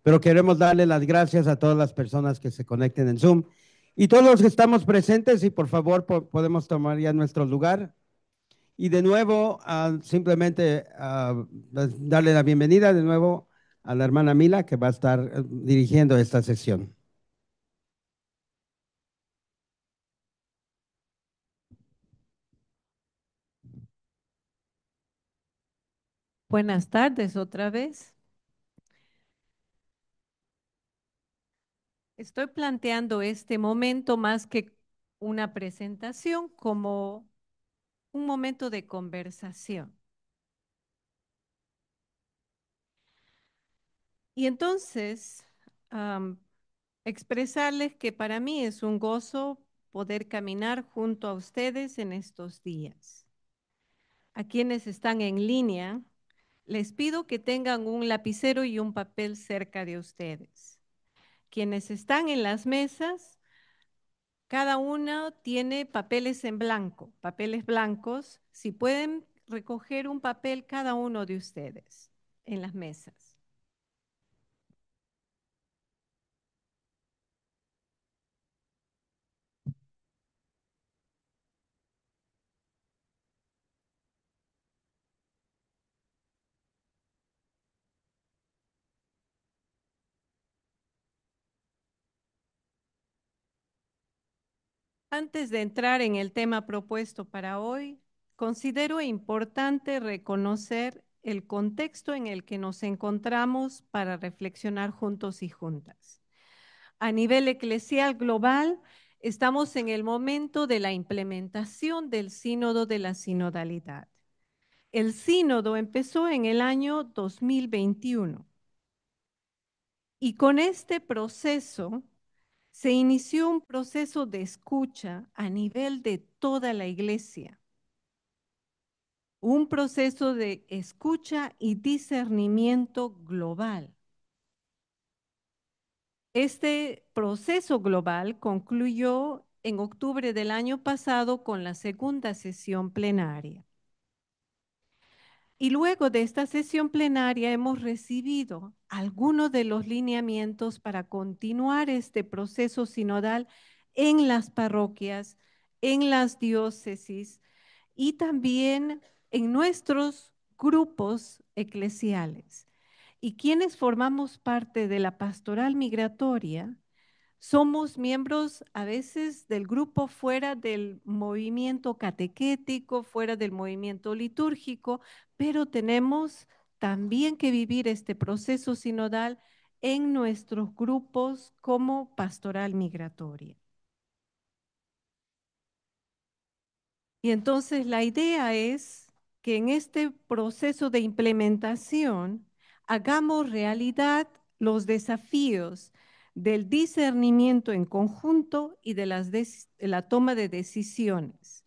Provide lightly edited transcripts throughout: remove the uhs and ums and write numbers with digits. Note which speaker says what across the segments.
Speaker 1: pero queremos darle las gracias a todas las personas que se conecten en Zoom y todos los que estamos presentes y por favor podemos tomar ya nuestro lugar. Y de nuevo, simplemente darle la bienvenida de nuevo a la hermana Mila que va a estar dirigiendo esta sesión.
Speaker 2: Buenas tardes otra vez. Estoy planteando este momento más que una presentación como un momento de conversación. Y entonces, expresarles que para mí es un gozo poder caminar junto a ustedes en estos días. A quienes están en línea, les pido que tengan un lapicero y un papel cerca de ustedes. Quienes están en las mesas, cada uno tiene papeles en blanco, papeles blancos. Si pueden recoger un papel cada uno de ustedes en las mesas. Antes de entrar en el tema propuesto para hoy, considero importante reconocer el contexto en el que nos encontramos para reflexionar juntos y juntas. A nivel eclesial global, estamos en el momento de la implementación del sínodo de la sinodalidad. El sínodo empezó en el año 2021 y con este proceso se inició un proceso de escucha a nivel de toda la iglesia, un proceso de escucha y discernimiento global. Este proceso global concluyó en octubre del año pasado con la segunda sesión plenaria. Y luego de esta sesión plenaria hemos recibido algunos de los lineamientos para continuar este proceso sinodal en las parroquias, en las diócesis y también en nuestros grupos eclesiales. Y quienes formamos parte de la pastoral migratoria, somos miembros a veces del grupo fuera del movimiento catequético, fuera del movimiento litúrgico, pero tenemos también que vivir este proceso sinodal en nuestros grupos como pastoral migratoria. Y entonces la idea es que en este proceso de implementación hagamos realidad los desafíos del discernimiento en conjunto y de la toma de decisiones.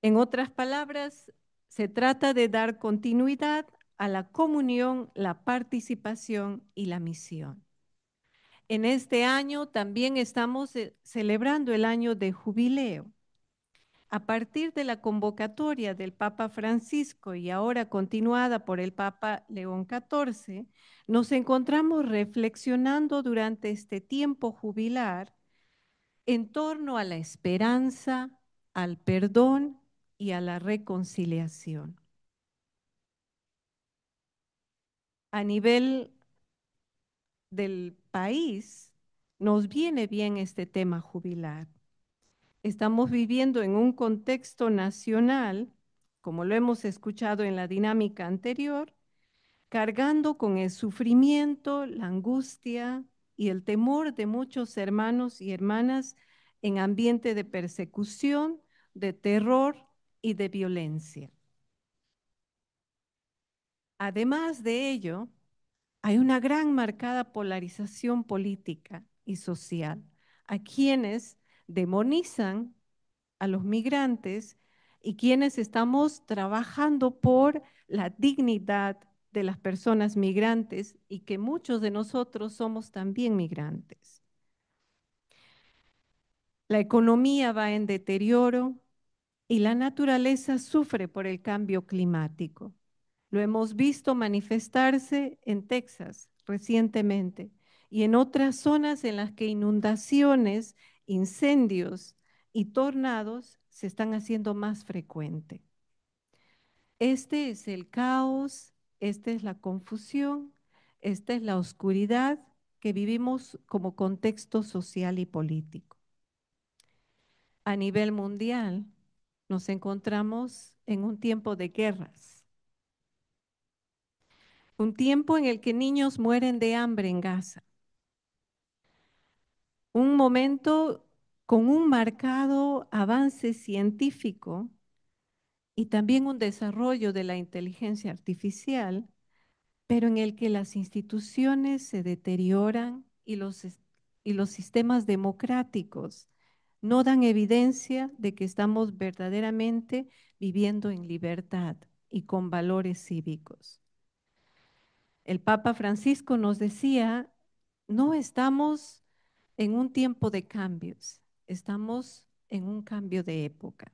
Speaker 2: En otras palabras, se trata de dar continuidad a la comunión, la participación y la misión. En este año también estamos celebrando el año de jubileo. A partir de la convocatoria del Papa Francisco y ahora continuada por el Papa León XIV, nos encontramos reflexionando durante este tiempo jubilar en torno a la esperanza, al perdón y a la reconciliación. A nivel del país, nos viene bien este tema jubilar. Estamos viviendo en un contexto nacional, como lo hemos escuchado en la dinámica anterior, cargando con el sufrimiento, la angustia y el temor de muchos hermanos y hermanas en ambiente de persecución, de terror y de violencia. Además de ello, hay una gran marcada polarización política y social a quienes demonizan a los migrantes y quienes estamos trabajando por la dignidad de las personas migrantes y que muchos de nosotros somos también migrantes. La economía va en deterioro y la naturaleza sufre por el cambio climático. Lo hemos visto manifestarse en Texas recientemente y en otras zonas en las que inundaciones, incendios y tornados se están haciendo más frecuentes. Este es el caos, esta es la confusión, esta es la oscuridad que vivimos como contexto social y político. A nivel mundial, nos encontramos en un tiempo de guerras, un tiempo en el que niños mueren de hambre en Gaza, un momento con un marcado avance científico y también un desarrollo de la inteligencia artificial, pero en el que las instituciones se deterioran y los sistemas democráticos no dan evidencia de que estamos verdaderamente viviendo en libertad y con valores cívicos. El Papa Francisco nos decía, no estamos en un tiempo de cambios, estamos en un cambio de época.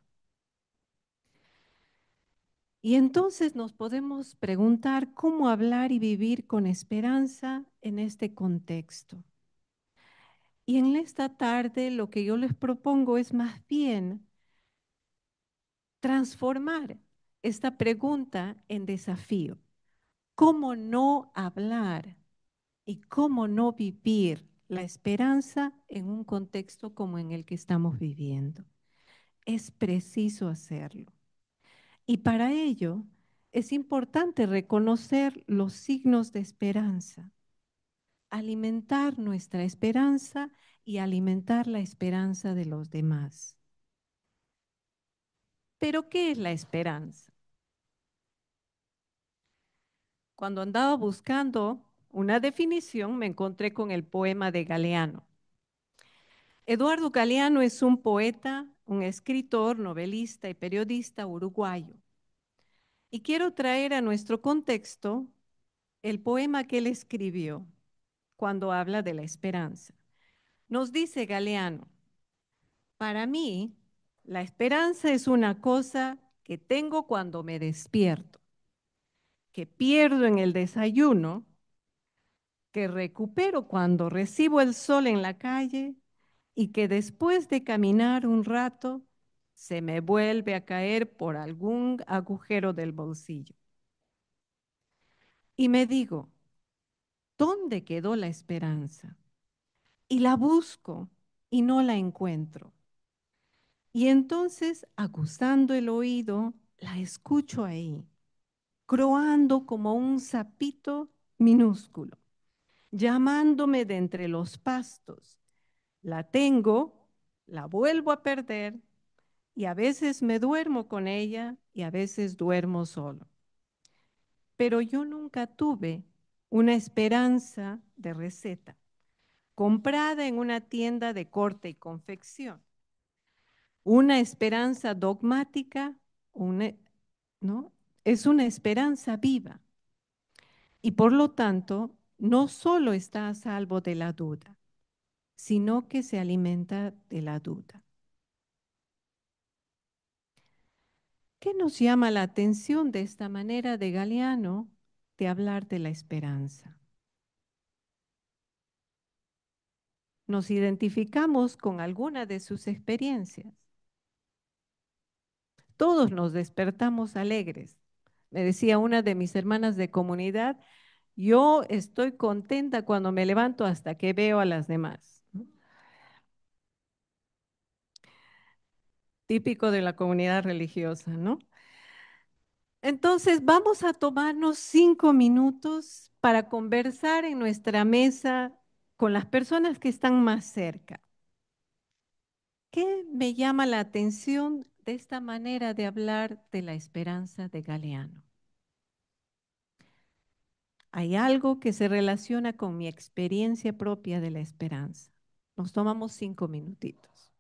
Speaker 2: Y entonces nos podemos preguntar cómo hablar y vivir con esperanza en este contexto. Y en esta tarde lo que yo les propongo es más bien transformar esta pregunta en desafío. ¿Cómo no hablar y cómo no vivir la esperanza en un contexto como en el que estamos viviendo? Es preciso hacerlo. Y para ello es importante reconocer los signos de esperanza, alimentar nuestra esperanza y alimentar la esperanza de los demás. Pero, ¿qué es la esperanza? Cuando andaba buscando una definición, me encontré con el poema de Galeano. Eduardo Galeano es un poeta, un escritor, novelista y periodista uruguayo. Y quiero traer a nuestro contexto el poema que él escribió cuando habla de la esperanza. Nos dice Galeano, para mí, la esperanza es una cosa que tengo cuando me despierto, que pierdo en el desayuno, que recupero cuando recibo el sol en la calle y que después de caminar un rato se me vuelve a caer por algún agujero del bolsillo. Y me digo, ¿dónde quedó la esperanza? Y la busco y no la encuentro. Y entonces, acusando el oído, la escucho ahí, croando como un sapito minúsculo, llamándome de entre los pastos. La tengo, la vuelvo a perder y a veces me duermo con ella y a veces duermo solo. Pero yo nunca tuve una esperanza de receta, comprada en una tienda de corte y confección. Una esperanza dogmática, ¿no? Es una esperanza viva y por lo tanto no solo está a salvo de la duda, sino que se alimenta de la duda. ¿Qué nos llama la atención de esta manera de Galeano de hablar de la esperanza? Nos identificamos con alguna de sus experiencias. Todos nos despertamos alegres. Me decía una de mis hermanas de comunidad, yo estoy contenta cuando me levanto hasta que veo a las demás. Típico de la comunidad religiosa, ¿no? Entonces, vamos a tomarnos 5 minutos para conversar en nuestra mesa con las personas que están más cerca. ¿Qué me llama la atención de esta manera de hablar de la esperanza de Galeano? Hay algo que se relaciona con mi experiencia propia de la esperanza. Nos tomamos 5 minutitos.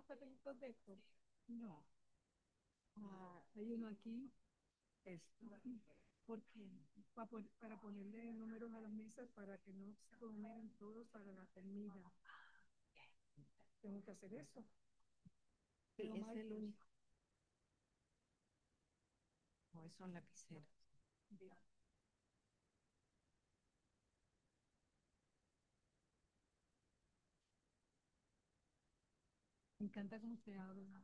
Speaker 2: papelitos de esto? No. Ah, hay uno aquí. Esto. ¿Por qué? Para ponerle números a las mesas para que no se aglomeren todos para la comida. Tengo que hacer eso. Sí, es el único. No, son lapiceros. Bien. Me encanta cómo se habla.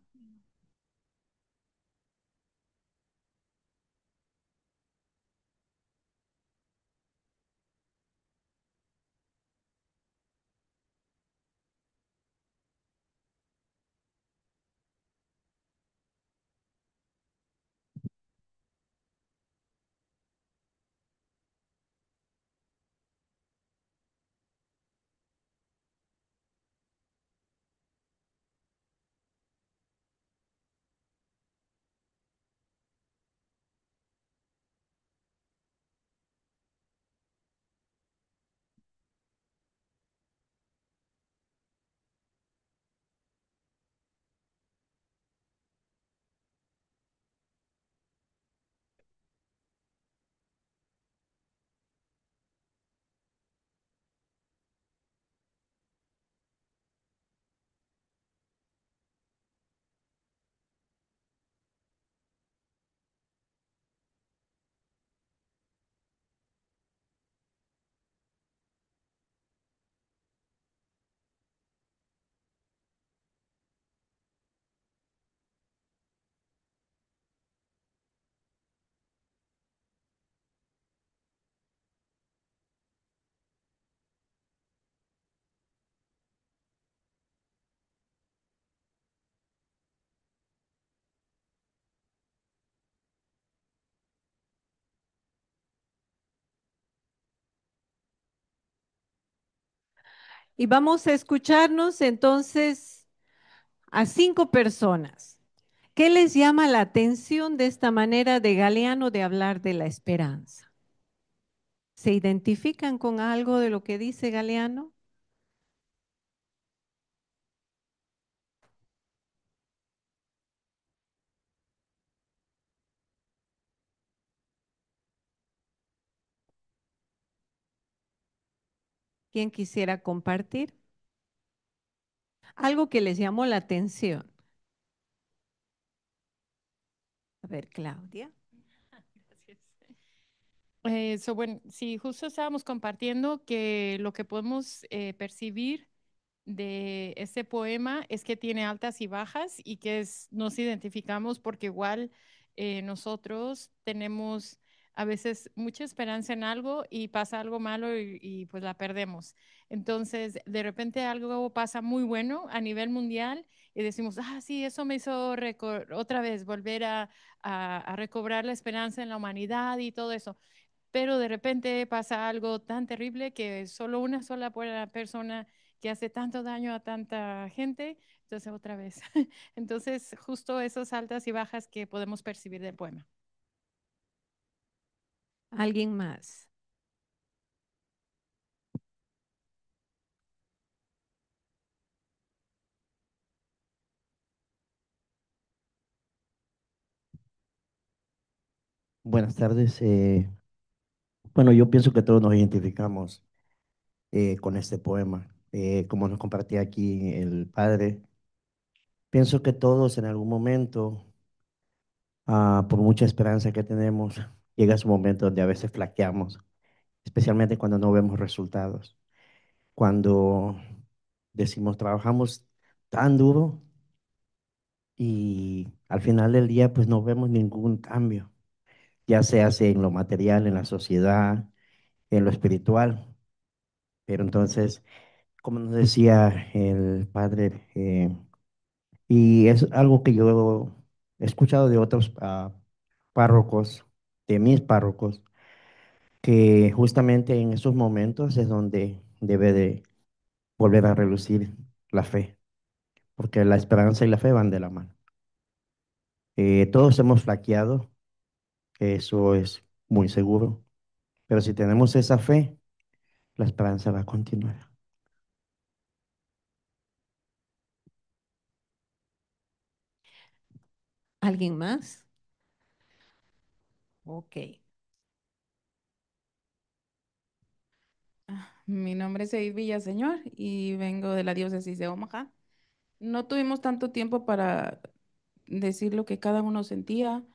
Speaker 2: Y vamos a escucharnos entonces a 5 personas. ¿Qué les llama la atención de esta manera de Galeano de hablar de la esperanza? ¿Se identifican con algo de lo que dice Galeano? ¿Quién quisiera compartir? Algo que les llamó la atención. A ver, Claudia.
Speaker 3: Gracias. Bueno, sí, justo estábamos compartiendo que lo que podemos percibir de este poema es que tiene altas y bajas y que nos identificamos porque igual nosotros tenemos a veces mucha esperanza en algo y pasa algo malo pues la perdemos. Entonces, de repente algo pasa muy bueno a nivel mundial y decimos, ah, sí, eso me hizo otra vez volver a recobrar la esperanza en la humanidad y todo eso, pero de repente pasa algo tan terrible que solo una sola persona que hace tanto daño a tanta gente, entonces otra vez. Entonces, justo esos altas y bajas que podemos percibir del poema.
Speaker 2: ¿Alguien más?
Speaker 4: Buenas tardes. Bueno, yo pienso que todos nos identificamos con este poema. Como nos compartía aquí el padre, pienso que todos en algún momento, por mucha esperanza que tenemos, llega su momento donde a veces flaqueamos, especialmente cuando no vemos resultados. Cuando decimos, trabajamos tan duro y al final del día pues no vemos ningún cambio, ya sea en lo material, en la sociedad, en lo espiritual. Pero entonces, como nos decía el padre, y es algo que yo he escuchado de otros párrocos, de mis párrocos, que justamente en esos momentos es donde debe de volver a relucir la fe, porque la esperanza y la fe van de la mano. Todos hemos flaqueado, eso es muy seguro, pero si tenemos esa fe, la esperanza va a continuar.
Speaker 2: ¿Alguien más? Ok.
Speaker 5: Mi nombre es Edith Villaseñor y vengo de la diócesis de Omaha. No tuvimos tanto tiempo para decir lo que cada uno sentía,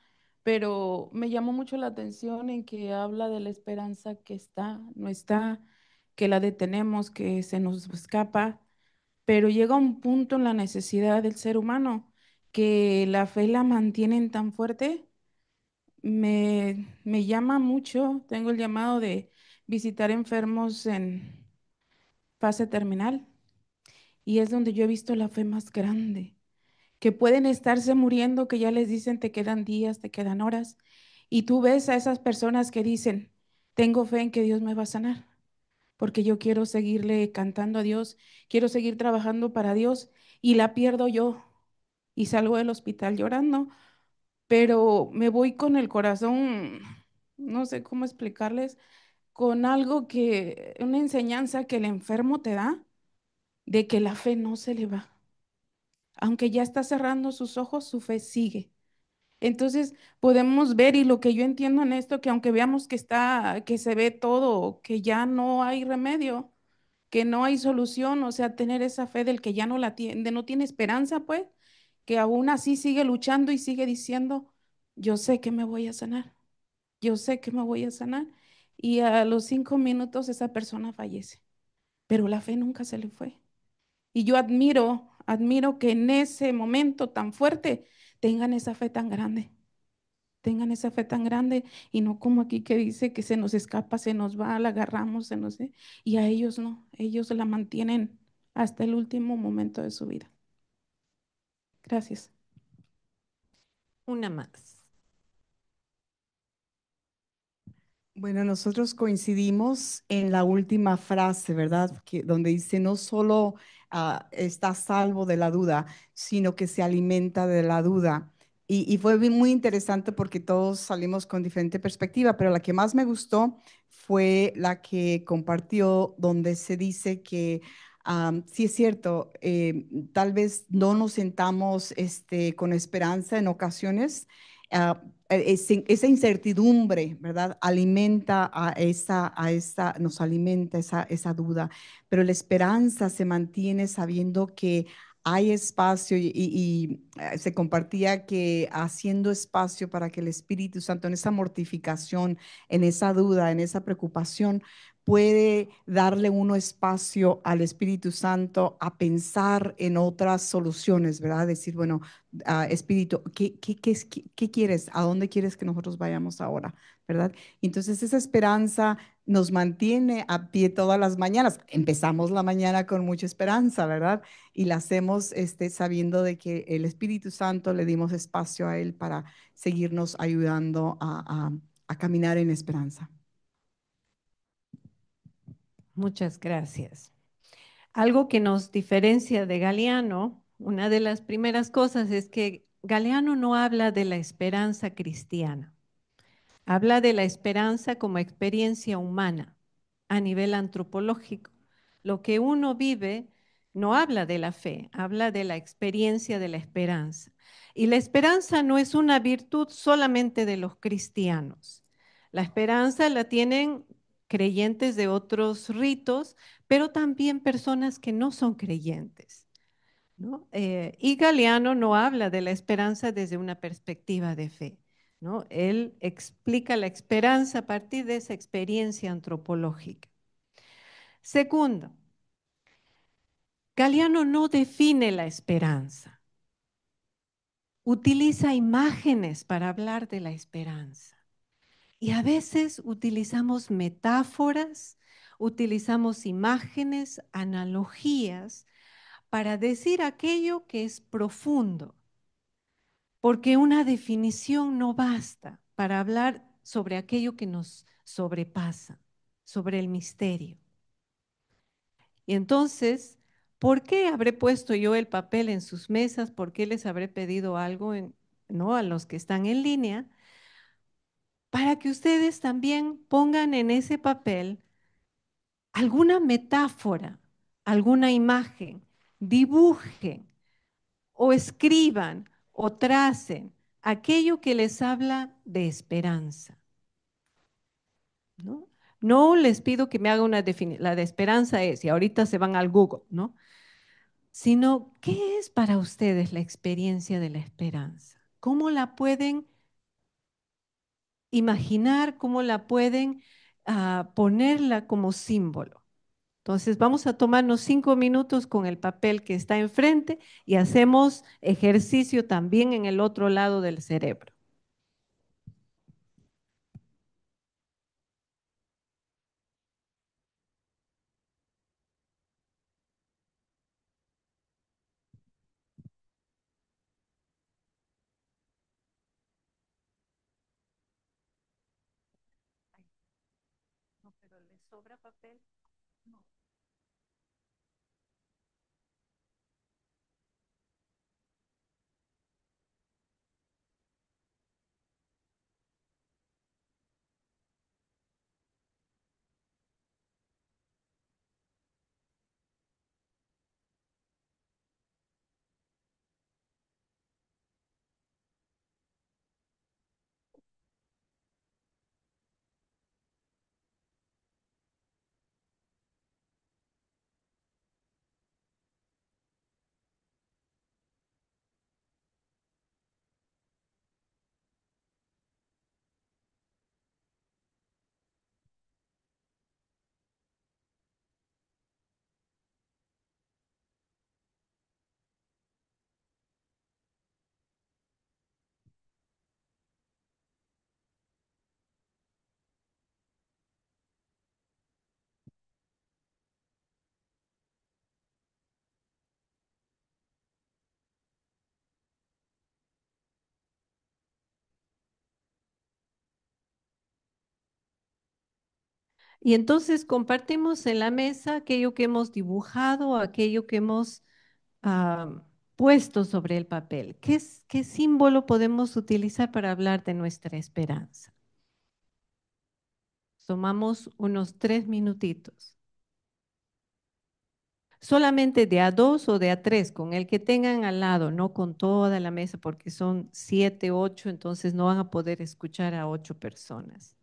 Speaker 5: pero me llamó mucho la atención en que habla de la esperanza que está, no está, que la detenemos, que se nos escapa, pero llega un punto en la necesidad del ser humano que la fe la mantienen tan fuerte. Me llama mucho, tengo el llamado de visitar enfermos en fase terminal y es donde yo he visto la fe más grande, que pueden estarse muriendo, que ya les dicen te quedan días, te quedan horas, y tú ves a esas personas que dicen, tengo fe en que Dios me va a sanar, porque yo quiero seguirle cantando a Dios, quiero seguir trabajando para Dios, y la pierdo yo, y salgo del hospital llorando, pero me voy con el corazón, no sé cómo explicarles, con algo que, una enseñanza que el enfermo te da, de que la fe no se le va. Aunque ya está cerrando sus ojos, su fe sigue. Entonces podemos ver, y lo que yo entiendo en esto, que aunque veamos que está, que se ve todo, que ya no hay remedio, que no hay solución, o sea, tener esa fe del que ya no la tiene, no tiene esperanza, pues, que aún así sigue luchando y sigue diciendo, yo sé que me voy a sanar, yo sé que me voy a sanar. Y a los 5 minutos esa persona fallece, pero la fe nunca se le fue. Y yo admiro que en ese momento tan fuerte tengan esa fe tan grande, tengan esa fe tan grande y no como aquí que dice que se nos escapa, se nos va, la agarramos, se nos... Y a ellos no, ellos la mantienen hasta el último momento de su vida. Gracias.
Speaker 2: Una más.
Speaker 6: Bueno, nosotros coincidimos en la última frase, ¿verdad? Que, donde dice, no solo está salvo de la duda, sino que se alimenta de la duda. Y fue muy interesante porque todos salimos con diferente perspectiva, pero la que más me gustó fue la que compartió, donde se dice que sí es cierto, tal vez no nos sentamos con esperanza en ocasiones. ah, esa incertidumbre, ¿verdad? Alimenta nos alimenta esa duda, pero la esperanza se mantiene sabiendo que hay espacio y se compartía que haciendo espacio para que el Espíritu Santo en esa mortificación, en esa duda, en esa preocupación, puede darle uno espacio al Espíritu Santo a pensar en otras soluciones, ¿verdad? Decir, bueno, Espíritu, ¿qué quieres? ¿A dónde quieres que nosotros vayamos ahora? ¿Verdad? Entonces esa esperanza nos mantiene a pie todas las mañanas. Empezamos la mañana con mucha esperanza, ¿verdad? Y la hacemos sabiendo de que el Espíritu Santo le dimos espacio a Él para seguirnos ayudando a caminar en esperanza.
Speaker 2: Muchas gracias. Algo que nos diferencia de Galeano, una de las primeras cosas es que Galeano no habla de la esperanza cristiana, habla de la esperanza como experiencia humana a nivel antropológico. Lo que uno vive no habla de la fe, habla de la experiencia de la esperanza. Y la esperanza no es una virtud solamente de los cristianos. La esperanza la tienen creyentes de otros ritos, pero también personas que no son creyentes, ¿no? Y Galeano no habla de la esperanza desde una perspectiva de fe, ¿no? Él explica la esperanza a partir de esa experiencia antropológica. Segundo, Galeano no define la esperanza, utiliza imágenes para hablar de la esperanza. Y a veces utilizamos metáforas, utilizamos imágenes, analogías para decir aquello que es profundo, porque una definición no basta para hablar sobre aquello que nos sobrepasa, sobre el misterio. Y entonces, ¿por qué habré puesto yo el papel en sus mesas? ¿Por qué les habré pedido algo ¿no? a los que están en línea? Para que ustedes también pongan en ese papel alguna metáfora, alguna imagen, dibujen o escriban o tracen aquello que les habla de esperanza, ¿no? No les pido que me haga una definición, la de esperanza es, y ahorita se van al Google, ¿no? Sino, ¿qué es para ustedes la experiencia de la esperanza? ¿Cómo la pueden imaginar? ¿Cómo la pueden ponerla como símbolo? Entonces, vamos a tomarnos 5 minutos con el papel que está enfrente y hacemos ejercicio también en el otro lado del cerebro. No, pero ¿le sobra papel? No. Y entonces compartimos en la mesa aquello que hemos dibujado, aquello que hemos puesto sobre el papel. ¿Qué símbolo podemos utilizar para hablar de nuestra esperanza? Tomamos unos 3 minutitos. Solamente de a dos o de a tres, con el que tengan al lado, no con toda la mesa, porque son 7, 8, entonces no van a poder escuchar a 8 personas.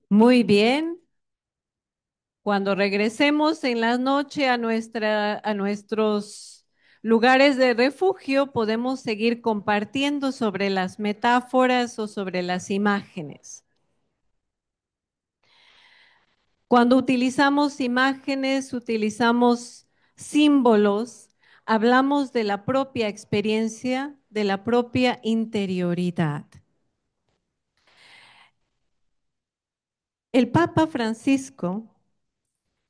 Speaker 2: Muy bien. Cuando regresemos en la noche a nuestros lugares de refugio, podemos seguir compartiendo sobre las metáforas o sobre las imágenes. Cuando utilizamos imágenes, utilizamos símbolos, hablamos de la propia experiencia, de la propia interioridad. El Papa Francisco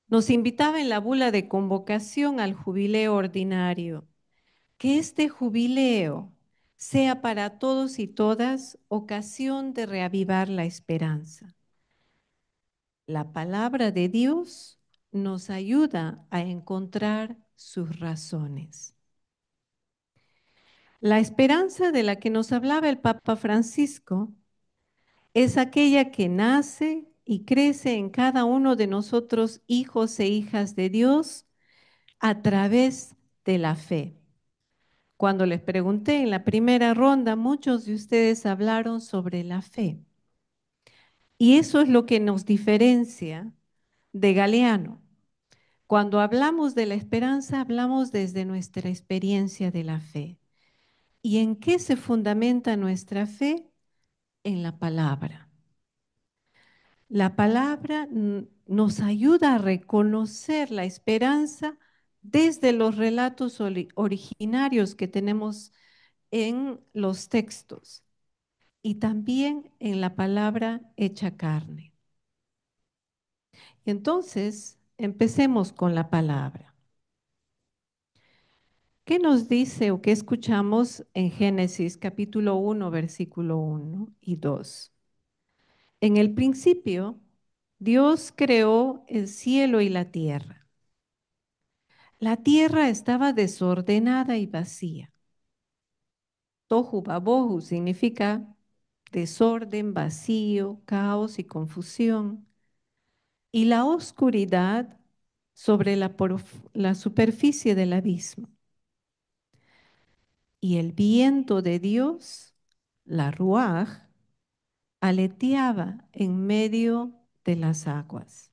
Speaker 2: nos invitaba en la bula de convocación al jubileo ordinario, que este jubileo sea para todos y todas ocasión de reavivar la esperanza. La palabra de Dios nos ayuda a encontrar sus razones. La esperanza de la que nos hablaba el Papa Francisco es aquella que nace y crece en cada uno de nosotros, hijos e hijas de Dios, a través de la fe. Cuando les pregunté en la primera ronda, muchos de ustedes hablaron sobre la fe. Y eso es lo que nos diferencia de Galeano. Cuando hablamos de la esperanza, hablamos desde nuestra experiencia de la fe. ¿Y en qué se fundamenta nuestra fe? En la palabra. La palabra nos ayuda a reconocer la esperanza desde los relatos originarios que tenemos en los textos y también en la palabra hecha carne. Entonces, empecemos con la palabra. ¿Qué nos dice o qué escuchamos en Génesis capítulo 1, versículo 1 y 2? En el principio, Dios creó el cielo y la tierra. La tierra estaba desordenada y vacía. Tohu babohu significa desorden, vacío, caos y confusión. Y la oscuridad sobre la superficie del abismo. Y el viento de Dios, la ruaj, aleteaba en medio de las aguas.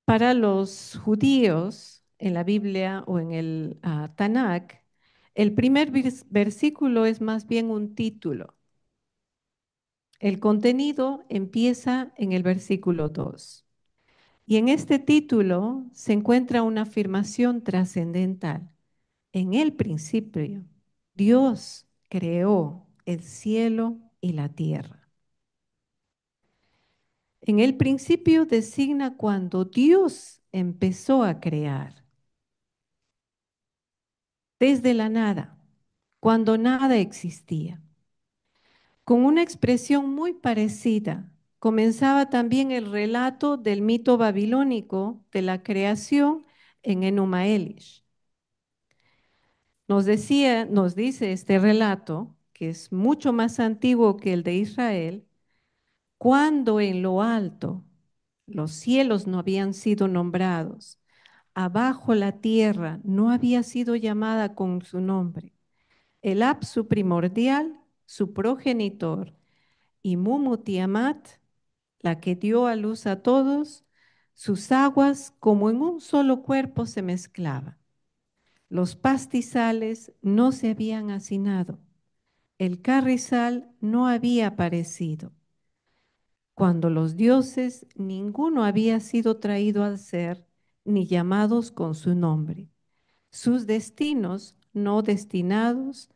Speaker 2: Para los judíos, en la Biblia o en el Tanakh, el primer versículo es más bien un título. El contenido empieza en el versículo 2. Y en este título se encuentra una afirmación trascendental. En el principio, Dios creó el cielo y la tierra. En el principio designa cuando Dios empezó a crear. Desde la nada, cuando nada existía. Con una expresión muy parecida, comenzaba también el relato del mito babilónico de la creación en Enuma Elish. Nos dice este relato, que es mucho más antiguo que el de Israel, cuando en lo alto los cielos no habían sido nombrados, abajo la tierra no había sido llamada con su nombre, el Apsu primordial, su progenitor, y Mumu Tiamat, la que dio a luz a todos, sus aguas como en un solo cuerpo se mezclaban. Los pastizales no se habían hacinado, el carrizal no había aparecido. Cuando los dioses, ninguno había sido traído al ser, ni llamados con su nombre. Sus destinos no destinados,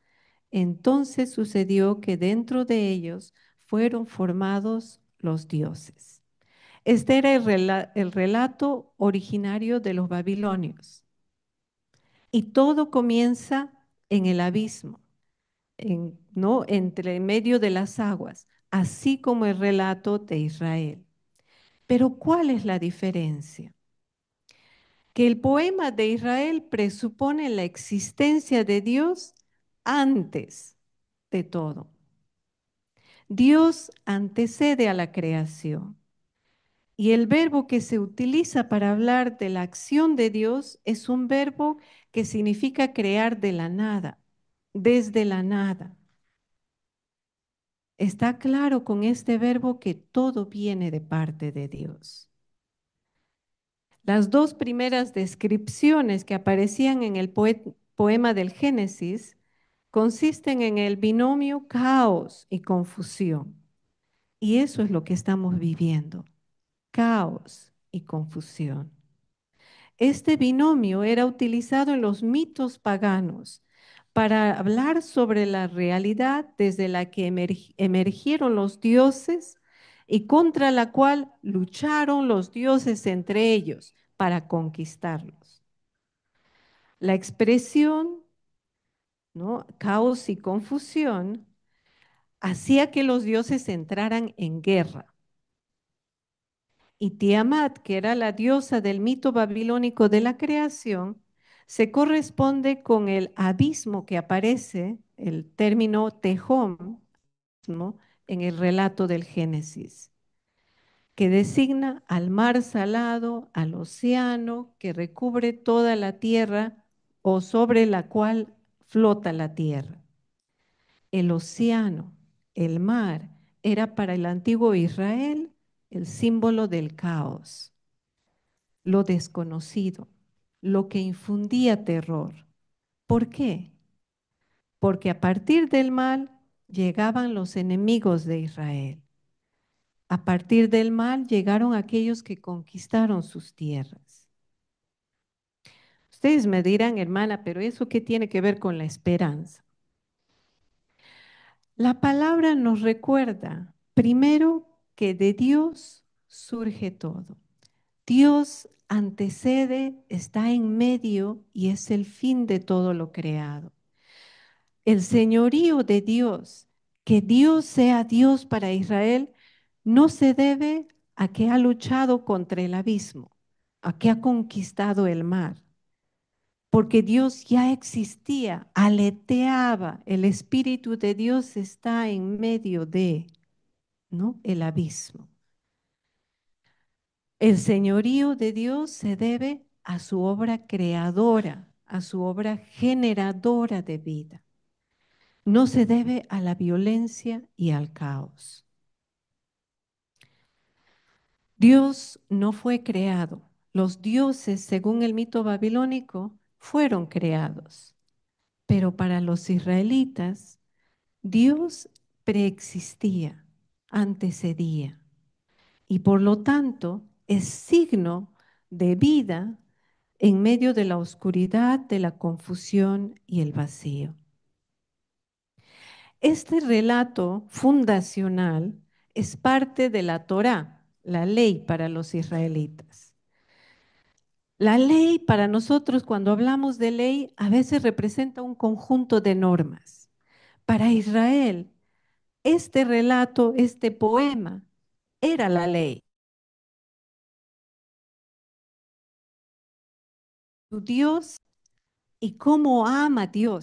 Speaker 2: entonces sucedió que dentro de ellos fueron formados los dioses. Este era el relato originario de los babilonios. Y todo comienza en el abismo, ¿no? Entre medio de las aguas, así como el relato de Israel. Pero ¿cuál es la diferencia? Que el poema de Israel presupone la existencia de Dios antes de todo. Dios antecede a la creación. Y el verbo que se utiliza para hablar de la acción de Dios es un verbo que significa crear de la nada, desde la nada. Está claro con este verbo que todo viene de parte de Dios. Las dos primeras descripciones que aparecían en el poema del Génesis consisten en el binomio caos y confusión. Y eso es lo que estamos viviendo, caos y confusión. Este binomio era utilizado en los mitos paganos para hablar sobre la realidad desde la que emergieron los dioses y contra la cual lucharon los dioses entre ellos para conquistarlos. La expresión, ¿no?, caos y confusión hacía que los dioses entraran en guerra. Y Tiamat, que era la diosa del mito babilónico de la creación, se corresponde con el abismo que aparece, el término Tehom, ¿no?, en el relato del Génesis, que designa al mar salado, al océano que recubre toda la tierra o sobre la cual flota la tierra. El océano, el mar, era para el antiguo Israel el símbolo del caos, lo desconocido, lo que infundía terror. ¿Por qué? Porque a partir del mal llegaban los enemigos de Israel. A partir del mal llegaron aquellos que conquistaron sus tierras. Ustedes me dirán, hermana, pero ¿eso qué tiene que ver con la esperanza? La palabra nos recuerda, primero, que de Dios surge todo. Dios antecede, está en medio y es el fin de todo lo creado. El señorío de Dios, que Dios sea Dios para Israel, no se debe a que ha luchado contra el abismo, a que ha conquistado el mar, porque Dios ya existía, aleteaba, el Espíritu de Dios está en medio de, ¿no?, el abismo. El señorío de Dios se debe a su obra creadora, a su obra generadora de vida. No se debe a la violencia y al caos. Dios no fue creado. Los dioses, según el mito babilónico, fueron creados. Pero para los israelitas, Dios preexistía, antecedía. Y por lo tanto, es signo de vida en medio de la oscuridad, de la confusión y el vacío. Este relato fundacional es parte de la Torá, la ley para los israelitas. La ley para nosotros, cuando hablamos de ley, a veces representa un conjunto de normas. Para Israel, este relato, este poema, era la ley. Su Dios y cómo ama Dios.